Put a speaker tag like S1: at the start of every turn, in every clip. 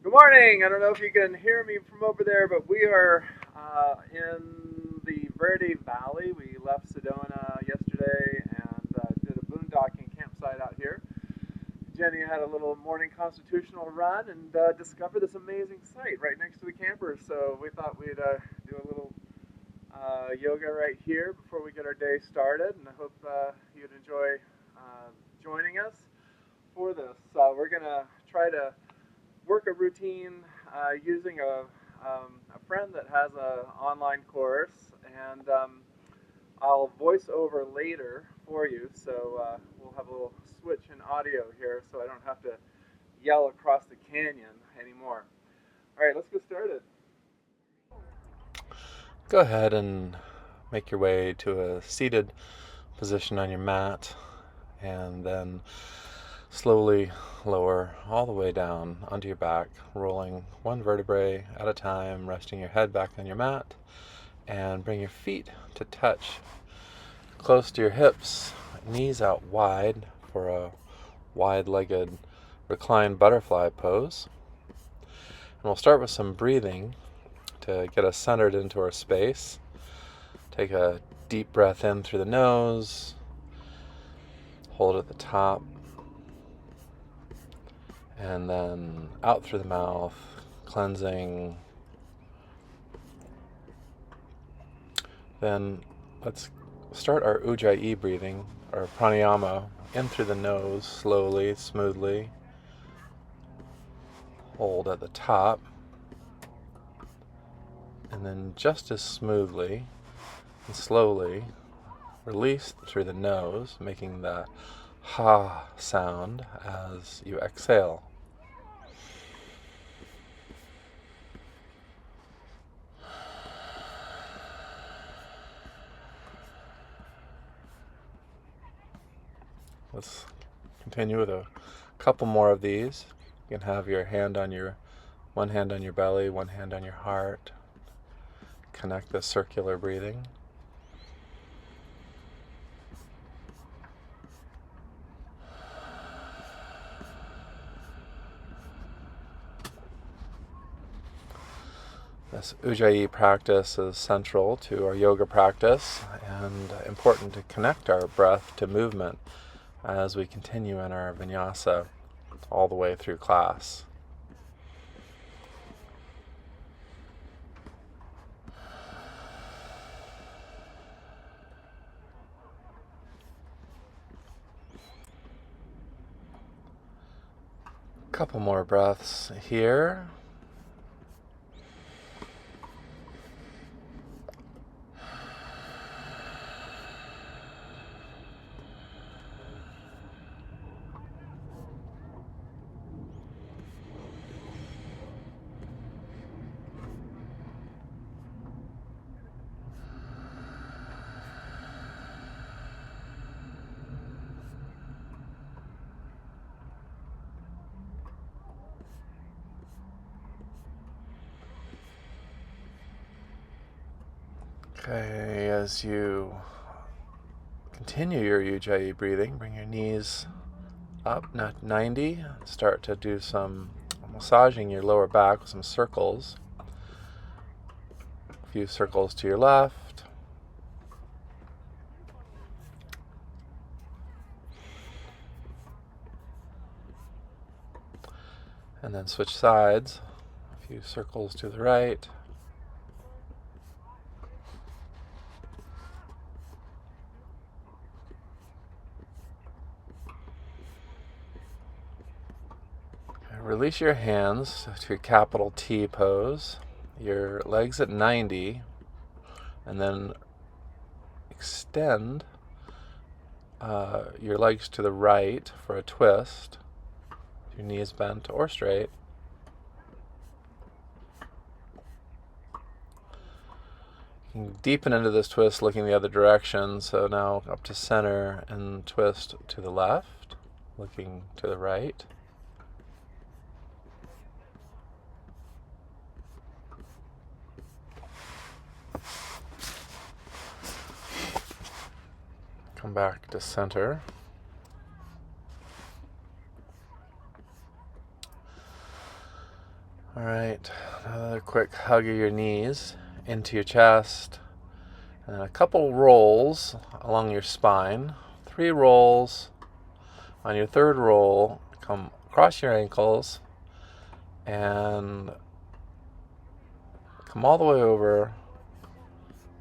S1: Good morning. I don't know if you can hear me from over there, but we are in the Verde Valley. We left Sedona yesterday and did a boondocking campsite out here. Jenny had a little morning constitutional run and discovered this amazing site right next to the campers. So we thought we'd do a little yoga right here before we get our day started. And I hope you'd enjoy joining us for this. We're going to try to work a routine using a friend that has an online course, and I'll voice over later for you. So we'll have a little switch in audio here, so I don't have to yell across the canyon anymore. All right, let's get started.
S2: Go ahead and make your way to a seated position on your mat, and then slowly lower all the way down onto your back, rolling one vertebrae at a time, resting your head back on your mat, and bring your feet to touch close to your hips, knees out wide for a wide-legged reclined butterfly pose. And we'll start with some breathing to get us centered into our space. Take a deep breath in through the nose, hold at the top, and then out through the mouth, cleansing. Then let's start our Ujjayi breathing, or pranayama, in through the nose, slowly, smoothly. Hold at the top, and then just as smoothly and slowly release through the nose, making the ha sound as you exhale. Let's continue with a couple more of these. You can have your one hand on your belly, one hand on your heart. Connect the circular breathing. This Ujjayi practice is central to our yoga practice and important to connect our breath to movement as we continue in our vinyasa all the way through class. Couple more breaths here. Okay, as you continue your Ujjayi breathing, bring your knees up, not 90. Start to do some massaging your lower back with some circles. A few circles to your left. And then switch sides. A few circles to the right. Release your hands to capital T pose. Your legs at 90, and then extend your legs to the right for a twist. Your knees bent or straight. You can deepen into this twist looking the other direction. So now up to center and twist to the left, looking to the right. Come back to center. All right, another quick hug of your knees into your chest, and a couple rolls along your spine. 3 rolls. On your third roll, come across your ankles and come all the way over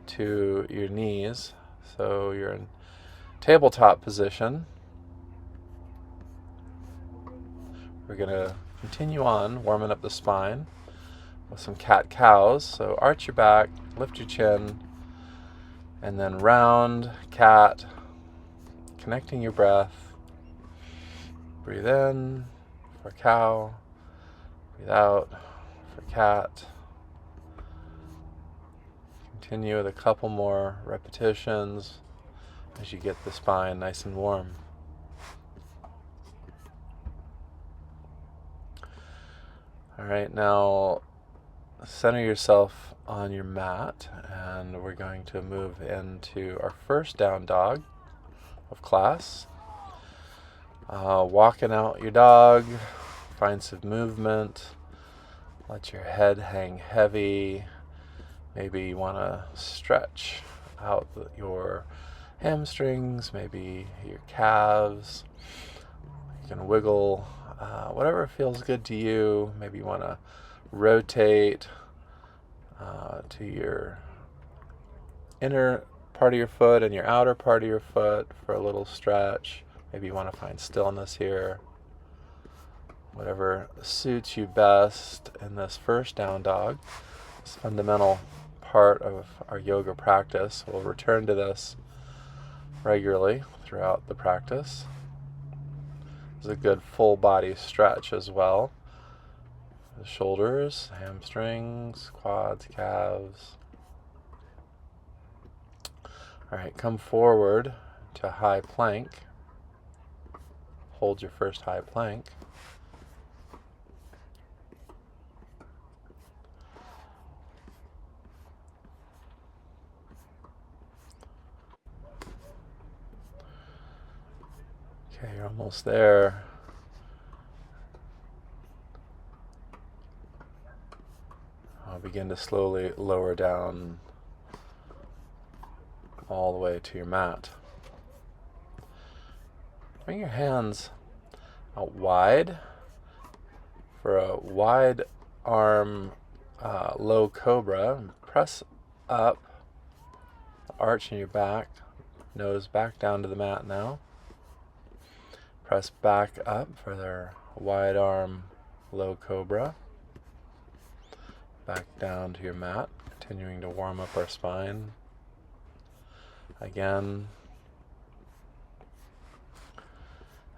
S2: to your knees. So you're in tabletop position. We're going to continue on warming up the spine with some cat-cows. So arch your back, lift your chin, and then round cat, connecting your breath. Breathe in for cow, breathe out for cat. Continue with a couple more repetitions as you get the spine nice and warm. All right, now center yourself on your mat, and we're going to move into our first down dog of class. Walking out your dog, find some movement, let your head hang heavy. Maybe you want to stretch out your hamstrings, maybe your calves. You can wiggle whatever feels good to you. Maybe you want to rotate to your inner part of your foot and your outer part of your foot for a little stretch. Maybe you want to find stillness here. Whatever suits you best in this first down dog. This fundamental part of our yoga practice. We'll return to this regularly throughout the practice. It's a good full body stretch as well. The shoulders, hamstrings, quads, calves. All right, come forward to high plank. Hold your first high plank. Okay, you're almost there. I'll begin to slowly lower down all the way to your mat. Bring your hands out wide for a wide arm low cobra. Press up, arch in your back, nose back down to the mat now. Press back up for their wide arm low cobra. Back down to your mat, continuing to warm up our spine. Again.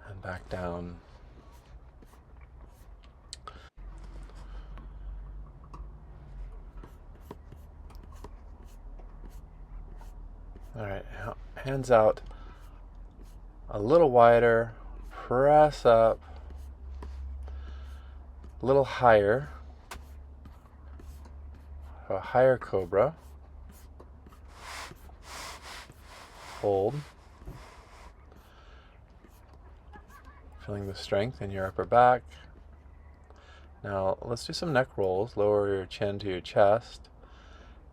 S2: And back down. All right, hands out a little wider. Press up a little higher. A higher cobra. Hold. Feeling the strength in your upper back. Now let's do some neck rolls. Lower your chin to your chest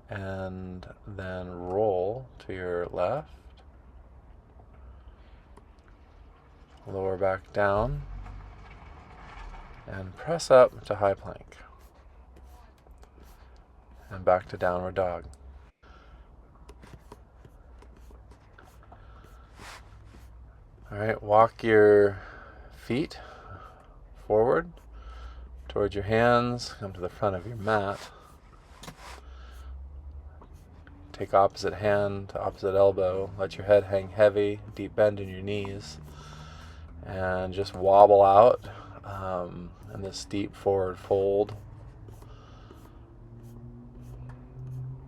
S2: and then roll to your left. Lower back down and press up to high plank. And back to downward dog. All right, walk your feet forward towards your hands. Come to the front of your mat. Take opposite hand to opposite elbow. Let your head hang heavy, deep bend in your knees. And just wobble out in this deep forward fold.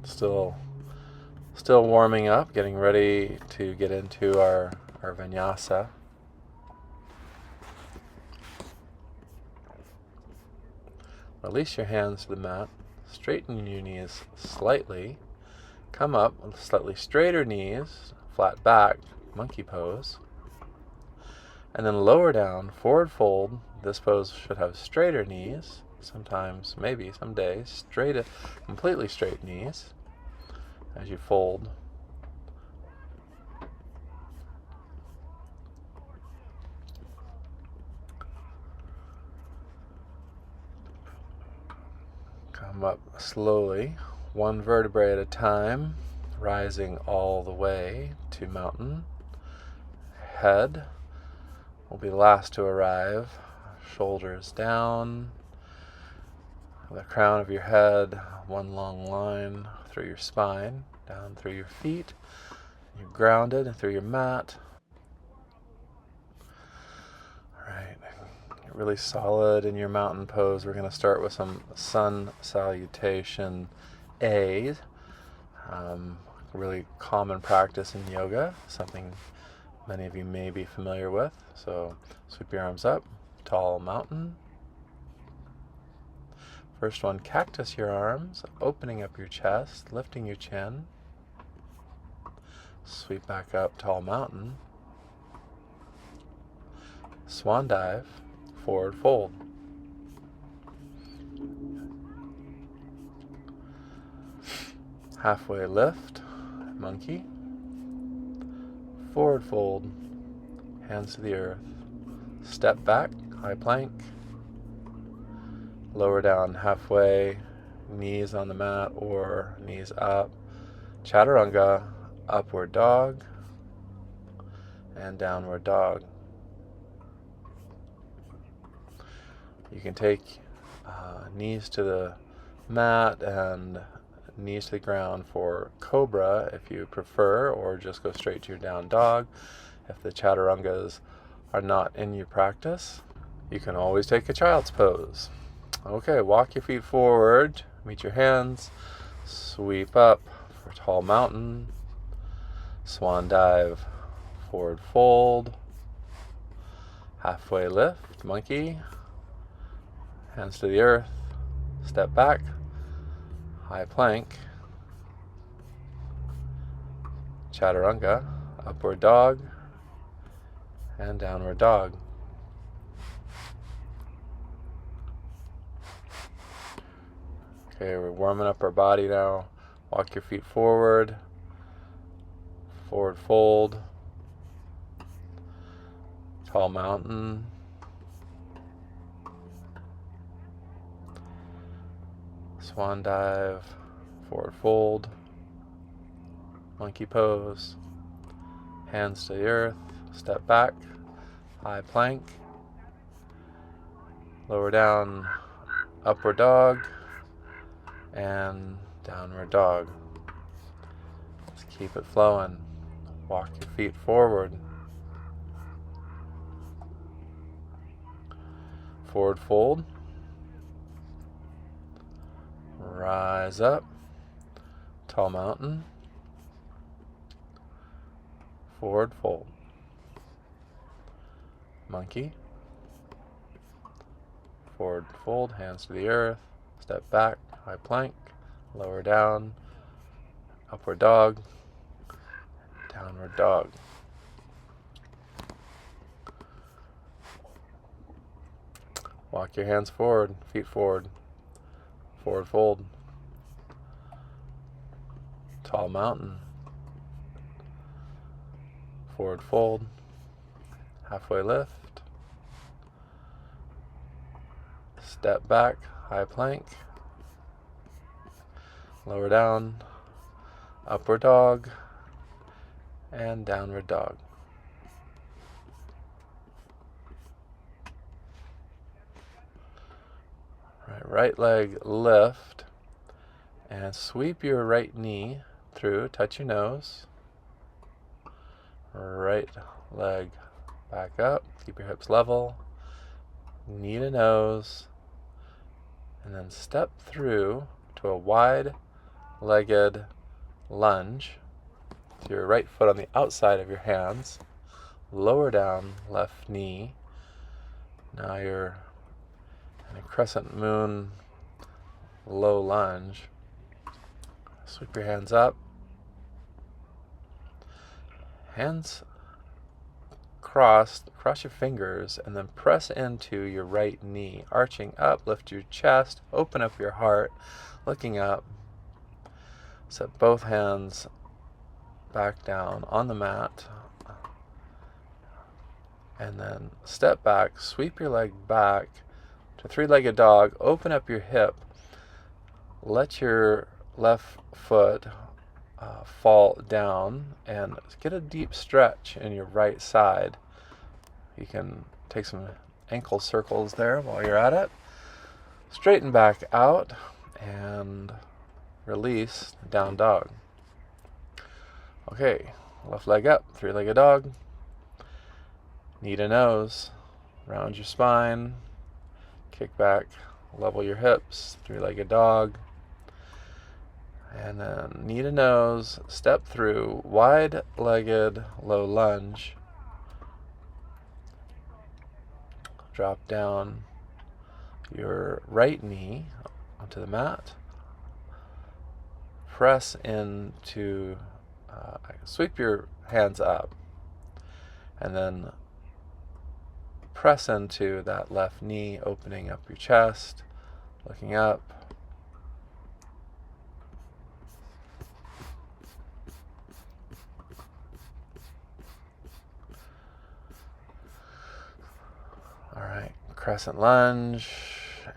S2: Still warming up, getting ready to get into our vinyasa. Release your hands to the mat. Straighten your knees slightly. Come up with slightly straighter knees, flat back, monkey pose. And then lower down, forward fold. This pose should have straighter knees, sometimes, maybe some days, completely straight knees as you fold. Come up slowly, one vertebrae at a time, rising all the way to mountain. Head will be last to arrive. Shoulders down. The crown of your head, one long line through your spine, down through your feet. You're grounded through your mat. Alright, get really solid in your mountain pose. We're going to start with some sun salutation A. Really common practice in yoga, something many of you may be familiar with. So sweep your arms up, tall mountain. First one, cactus your arms, opening up your chest, lifting your chin. Sweep back up, tall mountain. Swan dive, forward fold. Halfway lift, monkey. Forward fold, hands to the earth. Step back, high plank. Lower down halfway, knees on the mat or knees up. Chaturanga, upward dog, and downward dog. You can take knees to the mat and knees to the ground for cobra if you prefer, or just go straight to your down dog if the chaturangas are not in your practice. You can always take a child's pose. Okay, walk your feet forward, meet your hands, sweep up for tall mountain, swan dive, forward fold, halfway lift, monkey, hands to the earth, step back, high plank, chaturanga, upward dog, and downward dog. Okay, we're warming up our body now. Walk your feet forward, forward fold, tall mountain, swan dive, forward fold, monkey pose, hands to the earth, step back, high plank, lower down, upward dog, and downward dog. Let's keep it flowing. Walk your feet forward. Forward fold. Rise up. Tall mountain. Forward fold. Monkey. Forward fold, hands to the earth. Step back, high plank. Lower down. Upward dog. Downward dog. Walk your hands forward, feet forward. Forward fold. Tall mountain. Forward fold. Halfway lift. Step back, high plank. Lower down. Upward dog. And downward dog. Right leg lift and sweep your right knee through, touch your nose. Right leg back up, keep your hips level, knee to nose, and then step through to a wide-legged lunge with your right foot on the outside of your hands. Lower down left knee. Now you're in a crescent moon low lunge. Sweep your hands up. Hands cross your fingers, and then press into your right knee, arching up, lift your chest, open up your heart, looking up. Set both hands back down on the mat, and then step back, sweep your leg back to three-legged dog, open up your hip, let your left foot fall down, and get a deep stretch in your right side. You can take some ankle circles there while you're at it. Straighten back out and release, down dog. Okay, left leg up, three-legged dog. Knee to nose, round your spine, kick back, level your hips, three-legged dog. And then knee to nose, step through, wide-legged low lunge. Drop down your right knee onto the mat. Press into, sweep your hands up, and then press into that left knee, opening up your chest, looking up. All right, crescent lunge,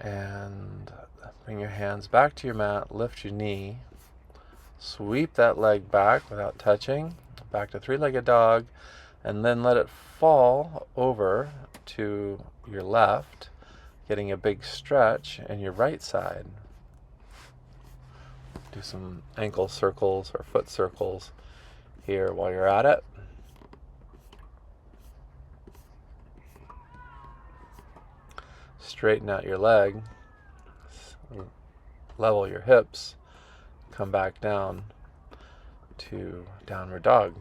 S2: and bring your hands back to your mat, lift your knee, sweep that leg back without touching, back to three-legged dog, and then let it fall over to your left, getting a big stretch in your right side. Do some ankle circles or foot circles here while you're at it. Straighten out your leg, level your hips, come back down to downward dog.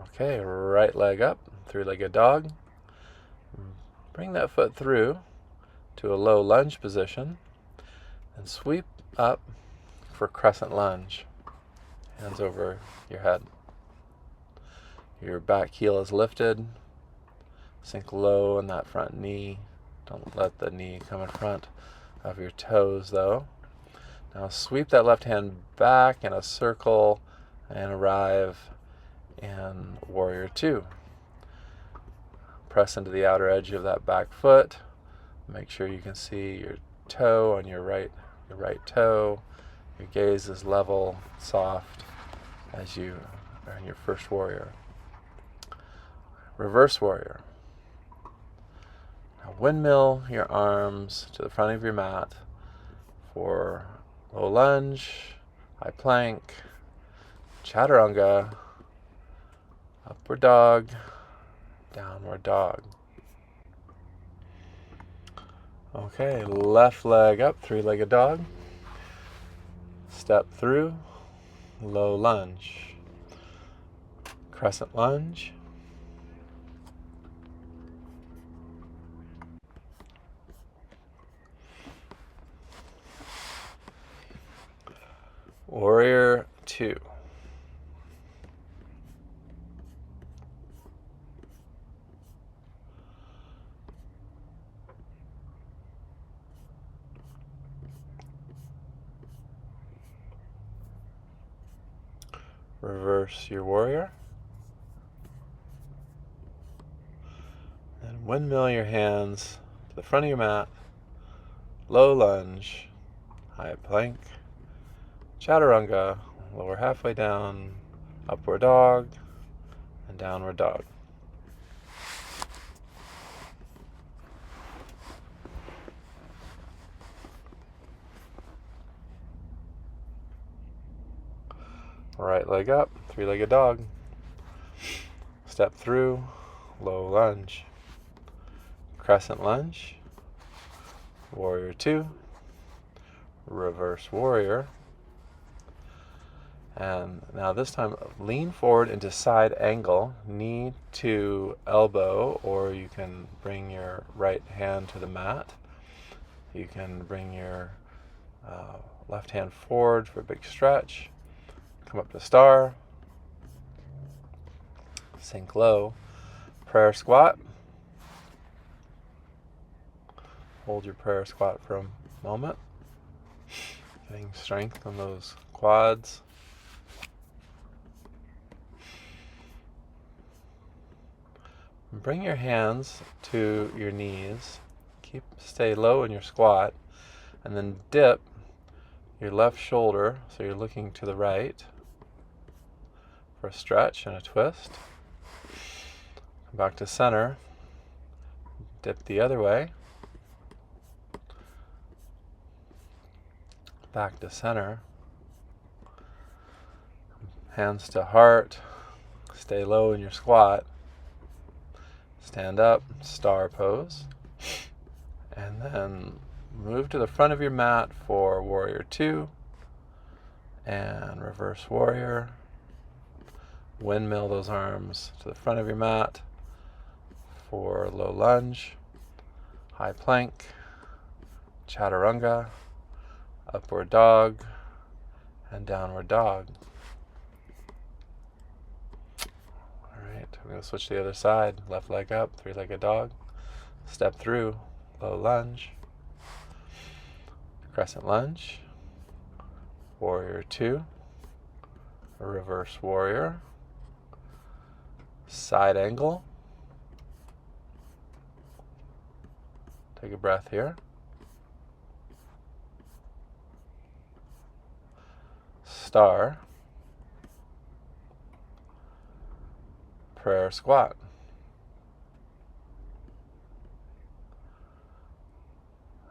S2: Okay, right leg up, three-legged dog. Bring that foot through to a low lunge position and sweep up for crescent lunge. Hands over your head. Your back heel is lifted. Sink low in that front knee. Don't let the knee come in front of your toes though. Now sweep that left hand back in a circle and arrive in Warrior Two. Press into the outer edge of that back foot. Make sure you can see your toe on your right toe. Your gaze is level, soft as you are in your first warrior. Reverse warrior. Now windmill your arms to the front of your mat for low lunge, high plank, chaturanga, upward dog, downward dog. Okay, left leg up, three-legged dog. Step through, low lunge, crescent lunge, Warrior Two. Reverse your warrior. And windmill your hands to the front of your mat. Low lunge, high plank, chaturanga, lower halfway down, upward dog, and downward dog. Right leg up, three-legged dog. Step through, low lunge, crescent lunge, Warrior Two, reverse warrior. And now this time lean forward into side angle, knee to elbow, or you can bring your right hand to the mat. You can bring your left hand forward for a big stretch. Come up to star. Sink low. Prayer squat. Hold your prayer squat for a moment. Getting strength on those quads. Bring your hands to your knees. Stay low in your squat, and then dip your left shoulder so you're looking to the right for a stretch and a twist. Come back to center. Dip the other way. Back to center. Hands to heart. Stay low in your squat. Stand up, star pose. And then move to the front of your mat for warrior 2 and reverse warrior. Windmill those arms to the front of your mat for low lunge, high plank, chaturanga, upward dog, and downward dog. Alright, we're going to switch to the other side. Left leg up, three-legged dog. Step through, low lunge, crescent lunge, warrior 2, reverse warrior, side angle. Take a breath here. Star, prayer squat.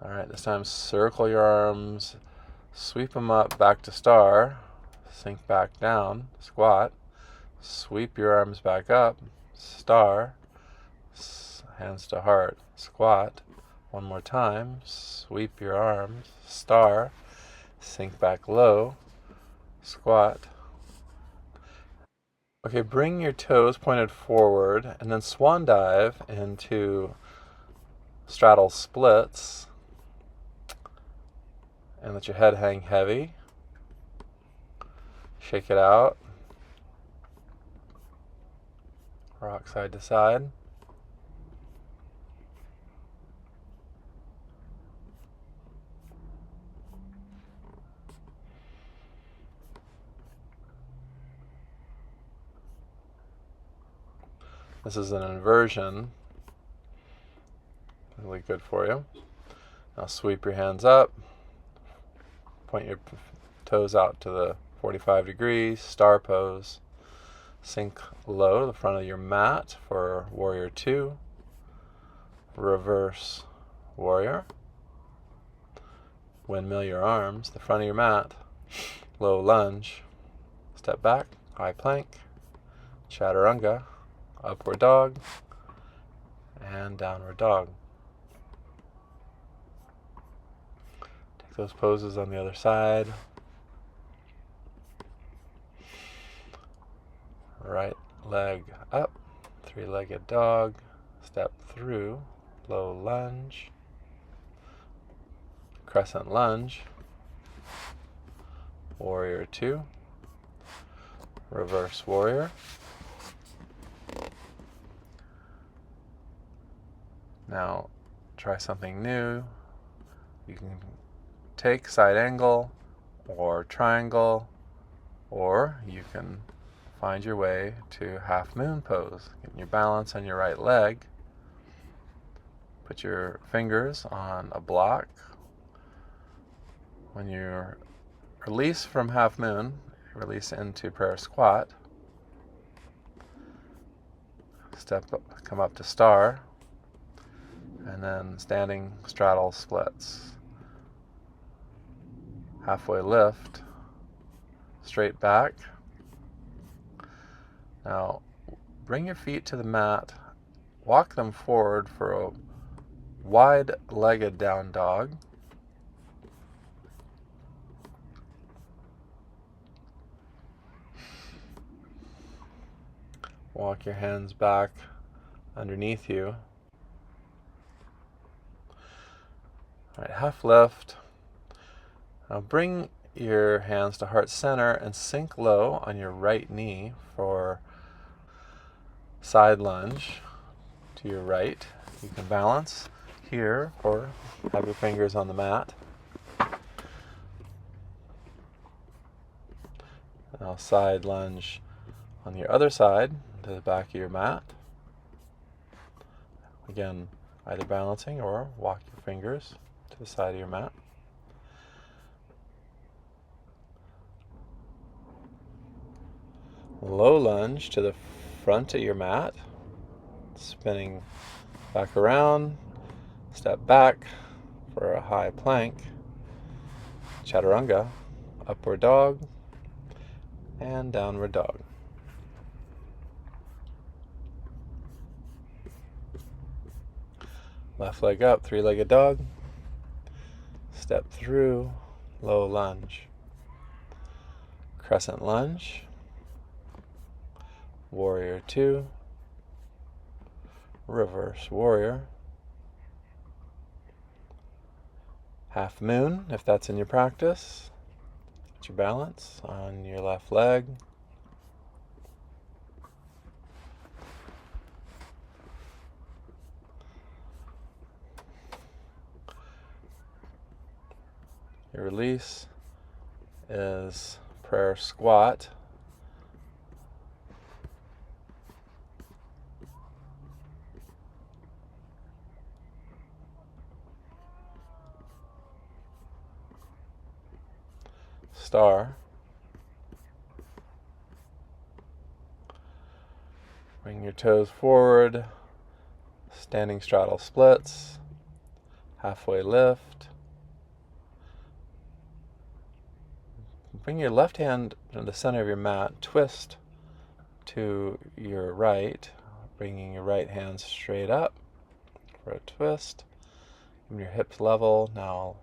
S2: Alright, this time circle your arms, sweep them up back to star, sink back down, squat, sweep your arms back up, star, hands to heart, squat. One more time, sweep your arms, star, sink back low, squat. Okay, bring your toes pointed forward and then swan dive into straddle splits and let your head hang heavy. Shake it out. Rock side to side. This is an inversion. Really good for you. Now sweep your hands up. Point your toes out to the 45 degrees, star pose. Sink low to the front of your mat for warrior 2. Reverse warrior. Windmill your arms, the front of your mat. Low lunge. Step back, high plank. Chaturanga. Upward dog, and downward dog. Take those poses on the other side. Right leg up, three-legged dog, step through, low lunge, crescent lunge, warrior 2, reverse warrior. Now, try something new. You can take side angle or triangle, or you can find your way to half moon pose. Getting your balance on your right leg. Put your fingers on a block. When you release from half moon, release into prayer squat. Step up, come up to star. And then standing straddle splits. Halfway lift, straight back. Now bring your feet to the mat, walk them forward for a wide-legged down dog. Walk your hands back underneath you. All right, half lift. Now bring your hands to heart center and sink low on your right knee for side lunge to your right. You can balance here or have your fingers on the mat. Now side lunge on your other side to the back of your mat. Again, either balancing or walk your fingers to the side of your mat. Low lunge to the front of your mat, spinning back around, step back for a high plank, chaturanga, upward dog, and downward dog. Left leg up, three-legged dog, step through, low lunge, crescent lunge, warrior two, reverse warrior, half moon if that's in your practice. Get your balance on your left leg. Your release is prayer squat. Star. Bring your toes forward, standing straddle splits, halfway lift. Bring your left hand to the center of your mat, twist to your right, bringing your right hand straight up for a twist. Keep your hips level. Now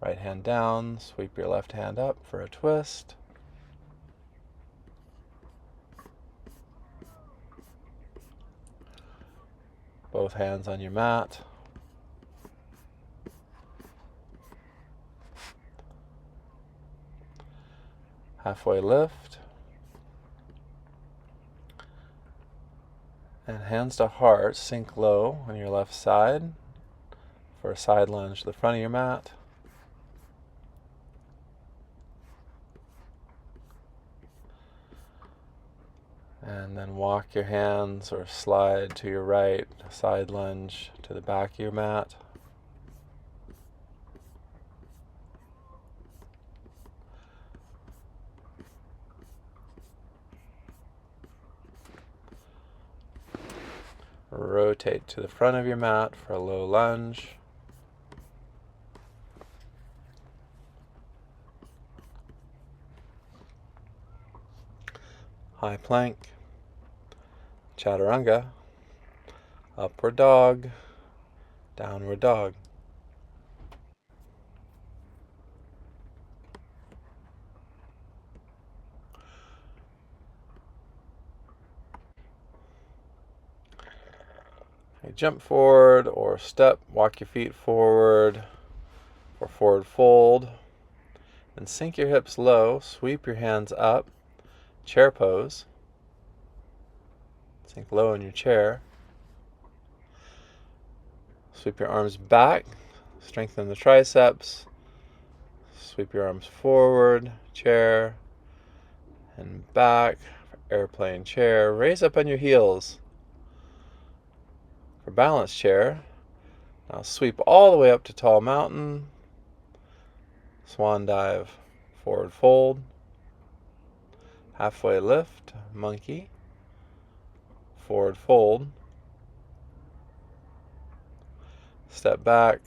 S2: right hand down, sweep your left hand up for a twist. Both hands on your mat. Halfway lift. And hands to heart, sink low on your left side for a side lunge to the front of your mat. And then walk your hands or slide to your right, side lunge to the back of your mat. Rotate to the front of your mat for a low lunge. High plank, chaturanga, upward dog, downward dog. Okay, jump forward or step, walk your feet forward for forward fold. And sink your hips low, sweep your hands up, chair pose. Sink low in your chair. Sweep your arms back, strengthen the triceps. Sweep your arms forward, chair, and back, airplane chair. Raise up on your heels for balance chair. Now sweep all the way up to tall mountain. Swan dive, forward fold. Halfway lift, monkey. Forward fold. Step back,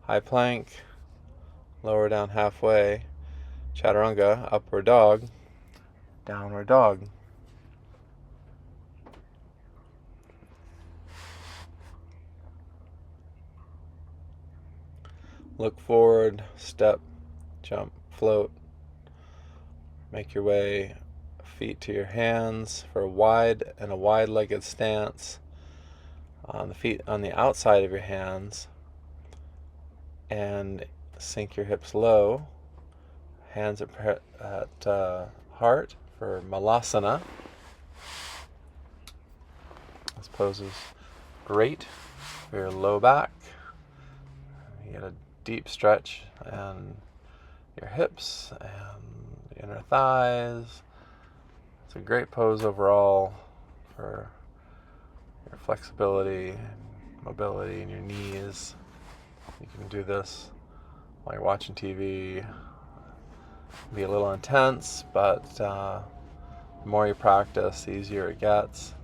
S2: high plank. Lower down halfway. Chaturanga, upward dog. Downward dog. Look forward, step, jump, float. Make your way feet to your hands for a wide-legged stance. On the feet on the outside of your hands, and sink your hips low. Hands at heart for malasana. This pose is great for your low back. You get a deep stretch in your hips and inner thighs. It's a great pose overall for your flexibility and mobility in your knees. You can do this while you're watching TV. Be a little intense, but the more you practice, the easier it gets.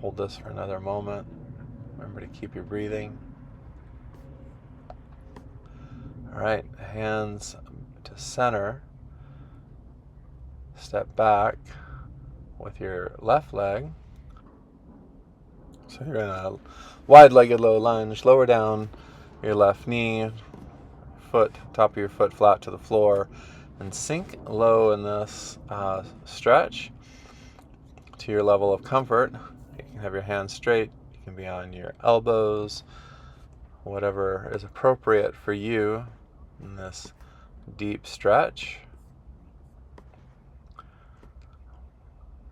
S2: Hold this for another moment. Remember to keep your breathing. All right, hands to center. Step back with your left leg. So you're in a wide-legged low lunge. Lower down your left knee, top of your foot flat to the floor, and sink low in this stretch to your level of comfort. You can have your hands straight. You can be on your elbows, whatever is appropriate for you in this deep stretch.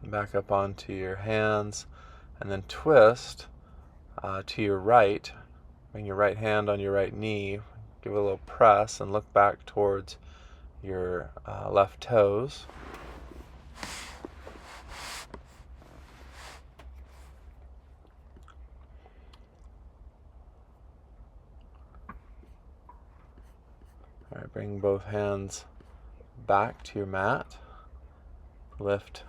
S2: Back up onto your hands and then twist to your right. Bring your right hand on your right knee. Give it a little press and look back towards your left toes. All right, bring both hands back to your mat. Lift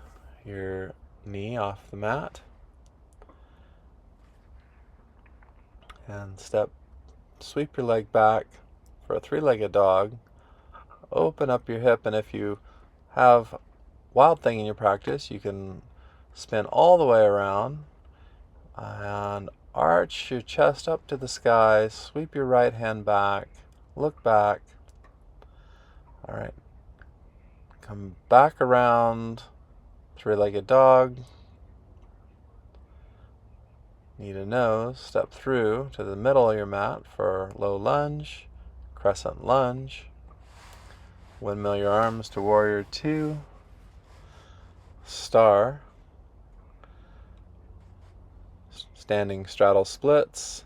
S2: your knee off the mat. And sweep your leg back for a three-legged dog. Open up your hip, and if you have Wild Thing in your practice, you can spin all the way around and arch your chest up to the sky. Sweep your right hand back. Look back. All right. Come back around, three-legged dog. Knee to nose, step through to the middle of your mat for low lunge, crescent lunge. Windmill your arms to warrior two, star, standing straddle splits,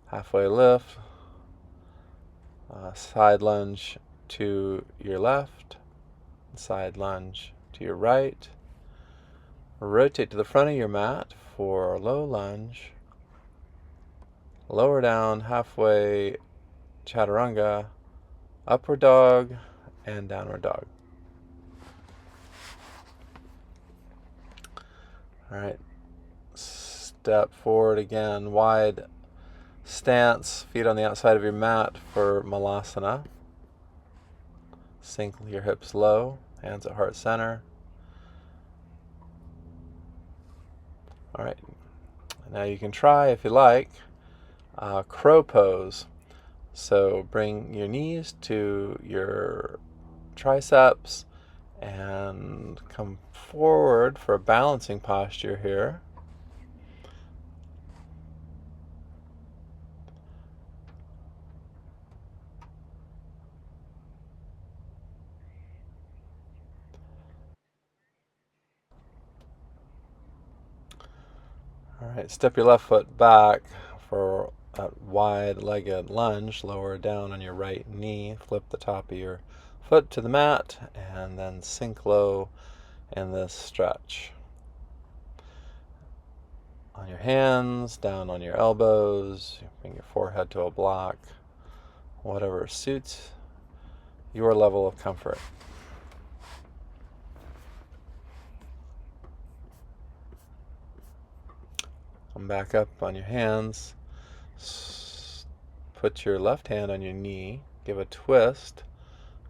S2: halfway lift, side lunge to your left, side lunge to your right. Rotate to the front of your mat for low lunge. Lower down, halfway chaturanga, upward dog, and downward dog. All right. Step forward again, wide stance, feet on the outside of your mat for malasana. Sink your hips low, hands at heart center. All right, now you can try, if you like, crow pose. So bring your knees to your triceps and come forward for a balancing posture here. All right, step your left foot back for a wide-legged lunge. Lower down on your right knee. Flip the top of your foot to the mat and then sink low in this stretch. On your hands, down on your elbows. Bring your forehead to a block. Whatever suits your level of comfort. Come back up on your hands. Put your left hand on your knee. Give a twist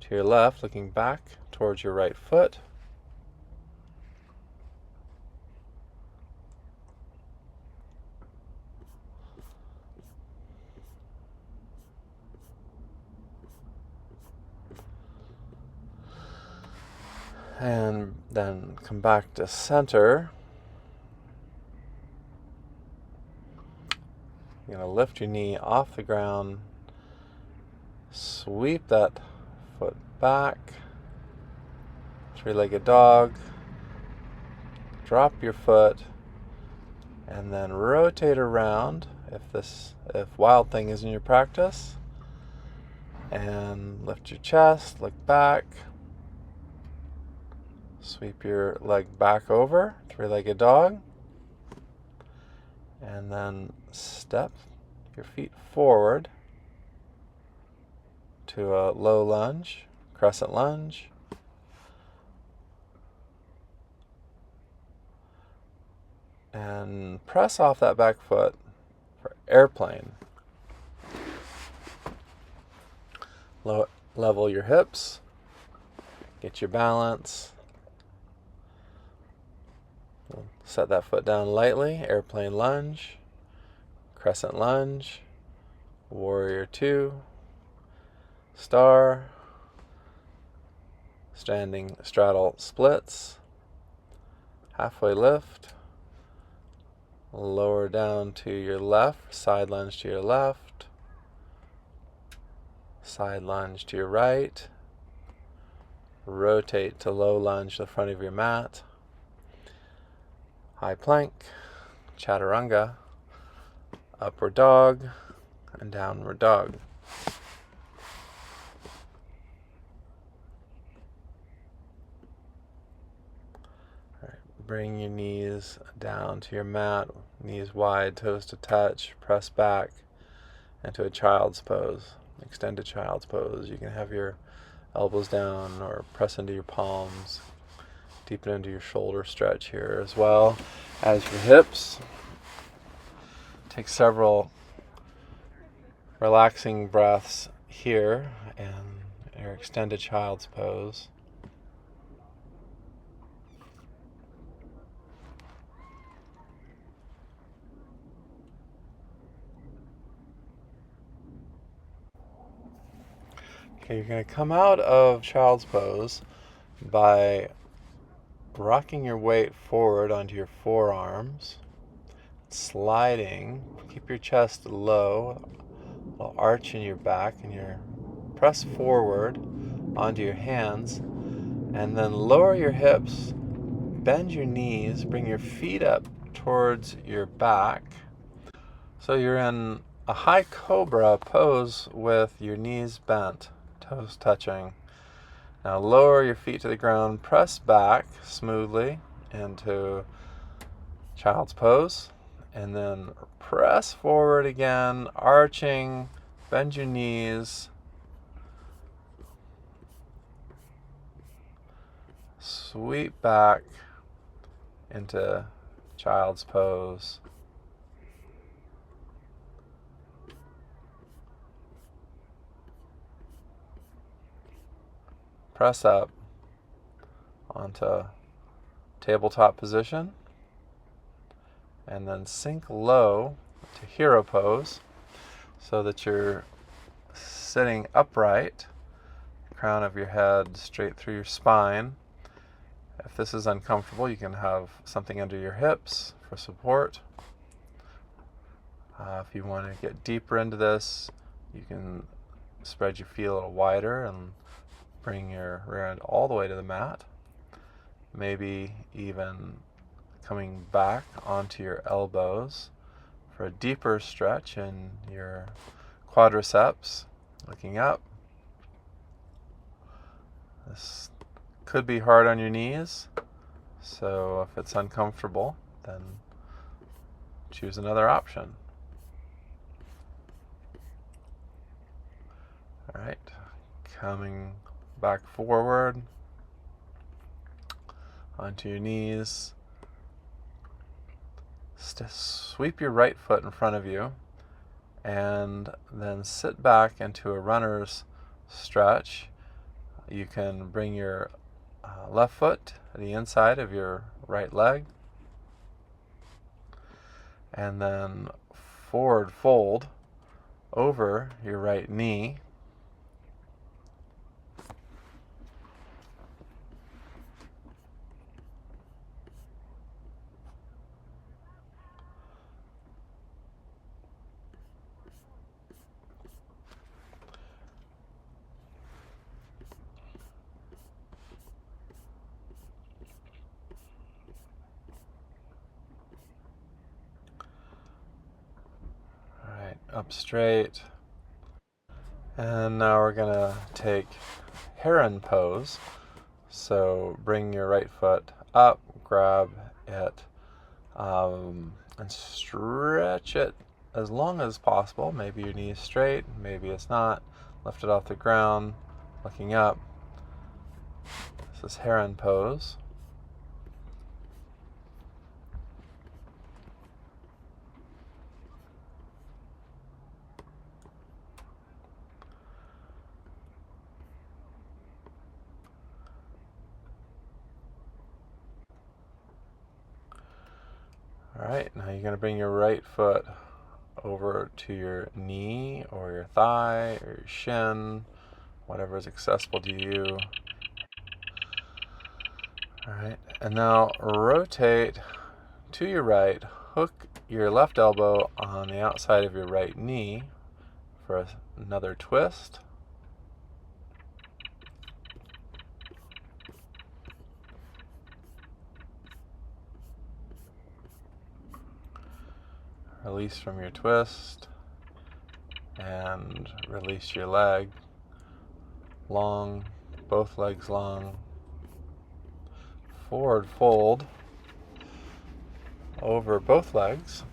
S2: to your left, looking back towards your right foot. And then come back to center. You're going to lift your knee off the ground, sweep that foot back, three-legged dog. Drop your foot and then rotate around if Wild Thing is in your practice. And lift your chest, look back. Sweep your leg back over, three-legged dog. And then step your feet forward to a low lunge, crescent lunge. And press off that back foot for airplane. Level your hips, get your balance. Set that foot down lightly, airplane lunge, crescent lunge, warrior two, star, standing straddle splits, halfway lift, lower down to your left, side lunge to your left, side lunge to your right, rotate to low lunge to the front of your mat, high plank, chaturanga, upward dog, and downward dog. All right, bring your knees down to your mat, knees wide, toes to touch, press back into a child's pose, extended child's pose. You can have your elbows down or press into your palms, deepen into your shoulder stretch here as well as your hips. Take several relaxing breaths here in your extended child's pose. Okay, you're going to come out of child's pose by rocking your weight forward onto your forearms, sliding. Keep your chest low, a little arch in your back, and you press forward onto your hands, and then lower your hips, bend your knees, bring your feet up towards your back. So you're in a high cobra pose with your knees bent, toes touching. Now lower your feet to the ground, press back smoothly into child's pose, and then press forward again, arching, bend your knees, sweep back into child's pose. Press up onto tabletop position, and then sink low to hero pose so that you're sitting upright, crown of your head straight through your spine. If this is uncomfortable, you can have something under your hips for support. If you want to get deeper into this, you can spread your feet a little wider and bring your rear end all the way to the mat. Maybe even coming back onto your elbows for a deeper stretch in your quadriceps, looking up. This could be hard on your knees, so if it's uncomfortable, then choose another option. All right, coming back forward onto your knees. Sweep your right foot in front of you and then sit back into a runner's stretch. You can bring your left foot to the inside of your right leg and then forward fold over your right knee. up straight. And now we're going to take Heron pose. So bring your right foot up, grab it, and stretch it as long as possible. Maybe your knee is straight, maybe it's not. Lift it off the ground, looking up. This is Heron pose. Alright, now you're going to bring your right foot over to your knee or your thigh or your shin, whatever is accessible to you. Alright, and now rotate to your right, hook your left elbow on the outside of your right knee for another twist. Release from your twist and release your leg. Long, both legs long. Forward fold over both legs.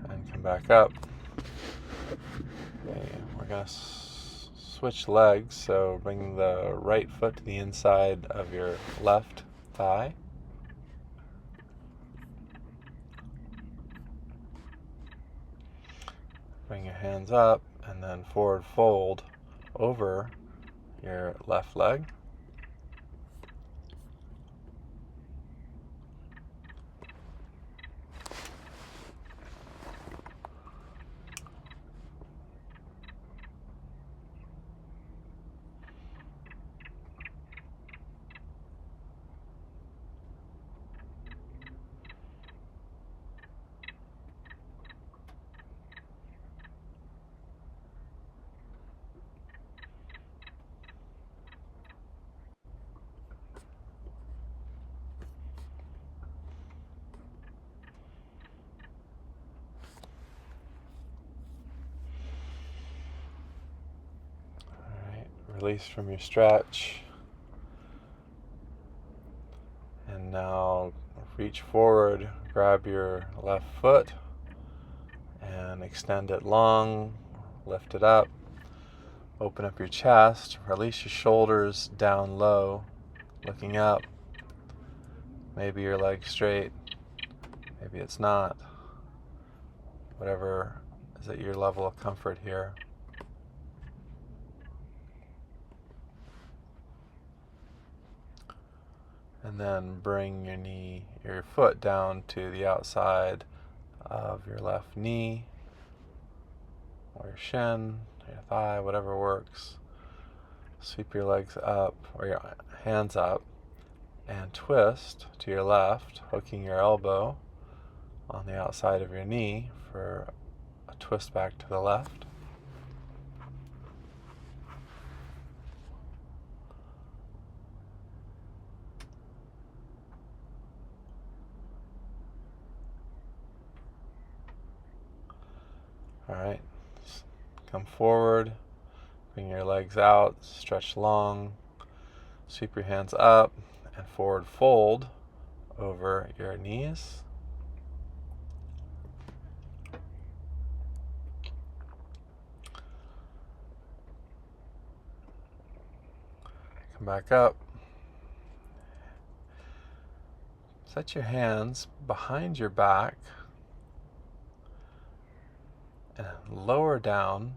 S2: And come back up. Okay, we're going to switch legs, so bring the right foot to the inside of your left thigh. Bring your hands up and then forward fold over your left leg. Release from your stretch. And now reach forward, grab your left foot and extend it long, lift it up, open up your chest, release your shoulders down low, looking up. Maybe your leg's straight, maybe it's not. Whatever is at your level of comfort here. And then bring your foot down to the outside of your left knee, or your shin, your thigh, whatever works. Sweep your legs up, or your hands up, and twist to your left, hooking your elbow on the outside of your knee for a twist back to the left. Alright, come forward, bring your legs out, stretch long, sweep your hands up, and forward fold over your knees. Come back up. Set your hands behind your back and lower down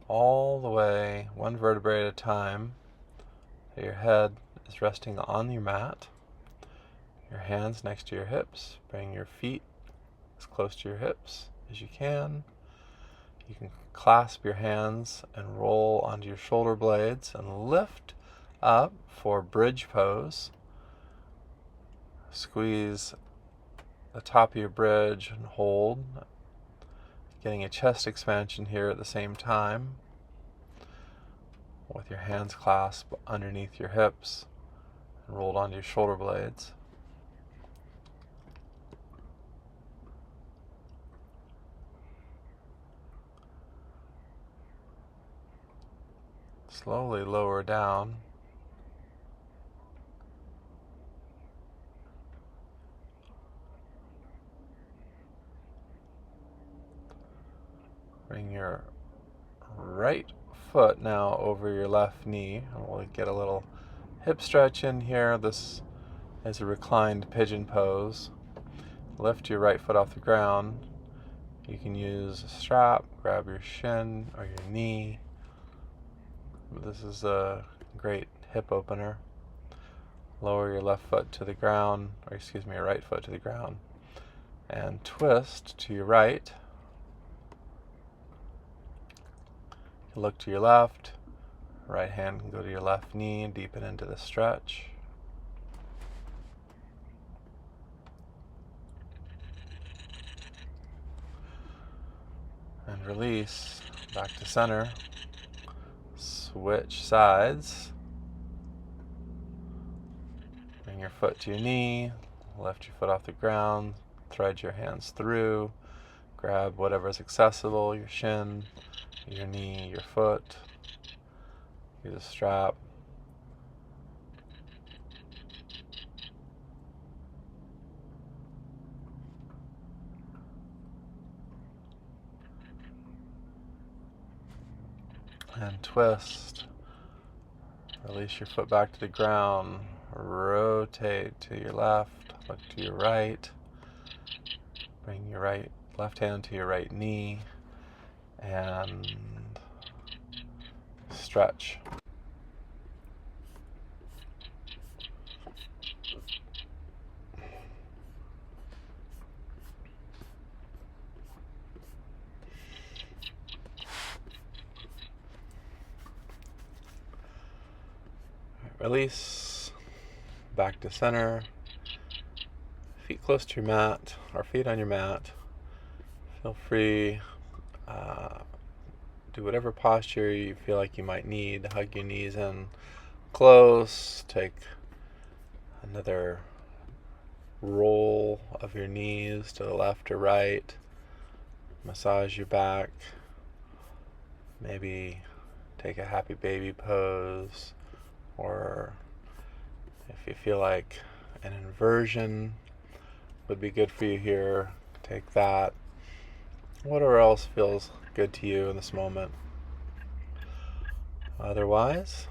S2: all the way, one vertebrae at a time. Your head is resting on your mat. Your hands next to your hips. Bring your feet as close to your hips as you can. You can clasp your hands and roll onto your shoulder blades and lift up for bridge pose. Squeeze the top of your bridge and hold, getting a chest expansion here at the same time, with your hands clasped underneath your hips and rolled onto your shoulder blades. Slowly lower down. Bring your right foot now over your left knee, and we'll get a little hip stretch in here. This is a reclined pigeon pose. Lift your right foot off the ground. You can use a strap, grab your shin or your knee. This is a great hip opener. Lower your left foot to the ground, or excuse me, your right foot to the ground, and twist to your right. Look to your left. Right hand can go to your left knee, deepen into the stretch. And release back to center. Switch sides. Bring your foot to your knee, lift your foot off the ground, thread your hands through, grab whatever's accessible, your shin, your knee, your foot, use a strap. And twist. Release your foot back to the ground. Rotate to your left, look to your right. Bring your left hand to your right knee and stretch. Release, back to center, feet close to your mat, or feet on your mat. Feel free, do whatever posture you feel like you might need. Hug your knees in close, take another roll of your knees to the left or right, massage your back, maybe take a happy baby pose, or if you feel like an inversion would be good for you here, take that. Whatever else feels good to you in this moment. Otherwise,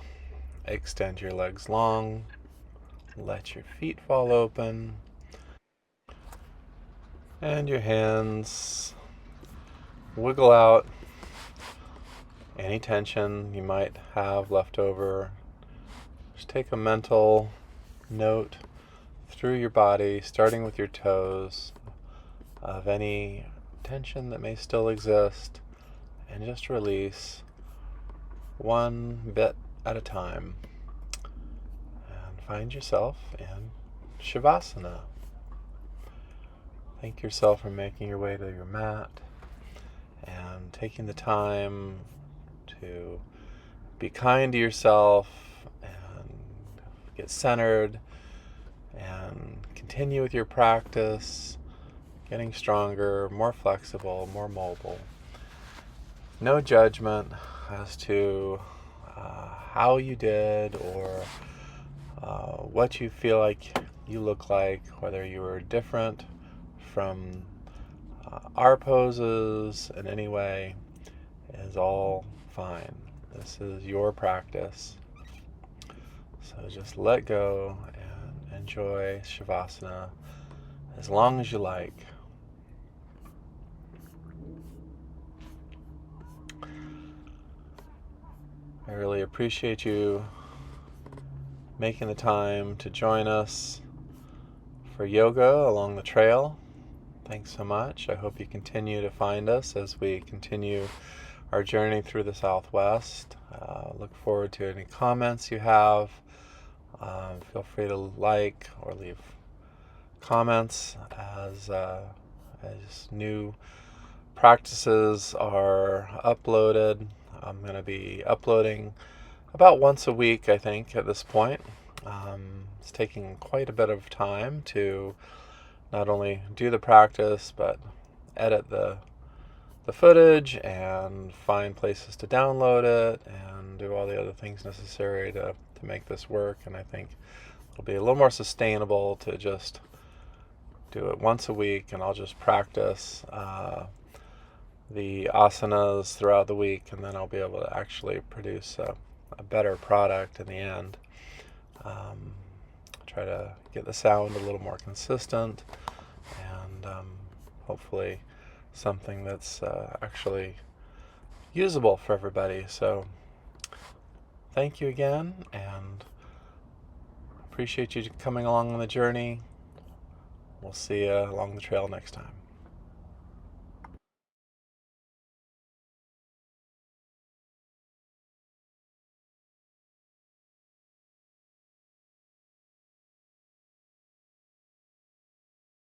S2: extend your legs long, let your feet fall open, and your hands wiggle out any tension you might have left over. Just take a mental note through your body, starting with your toes, of any tension that may still exist, and just release one bit at a time. And find yourself in Shavasana. Thank yourself for making your way to your mat and taking the time to be kind to yourself and get centered and continue with your practice, getting stronger, more flexible, more mobile. No judgment as to how you did or what you feel like you look like, whether you were different from our poses in any way, is all fine. This is your practice. So just let go and enjoy Shavasana as long as you like. I really appreciate you making the time to join us for yoga along the trail. thanks so much. I hope you continue to find us as we continue our journey through the Southwest. Look forward to any comments you have. Feel free to like or leave comments as new practices are uploaded. I'm going to be uploading about once a week, I think, at this point. It's taking quite a bit of time to not only do the practice, but edit the footage and find places to download it and do all the other things necessary to make this work. And I think it'll be a little more sustainable to just do it once a week, and I'll just practice the asanas throughout the week, and then I'll be able to actually produce a better product in the end. Try to get the sound a little more consistent, and hopefully something that's actually usable for everybody. So thank you again, and appreciate you coming along on the journey. We'll see you along the trail next time.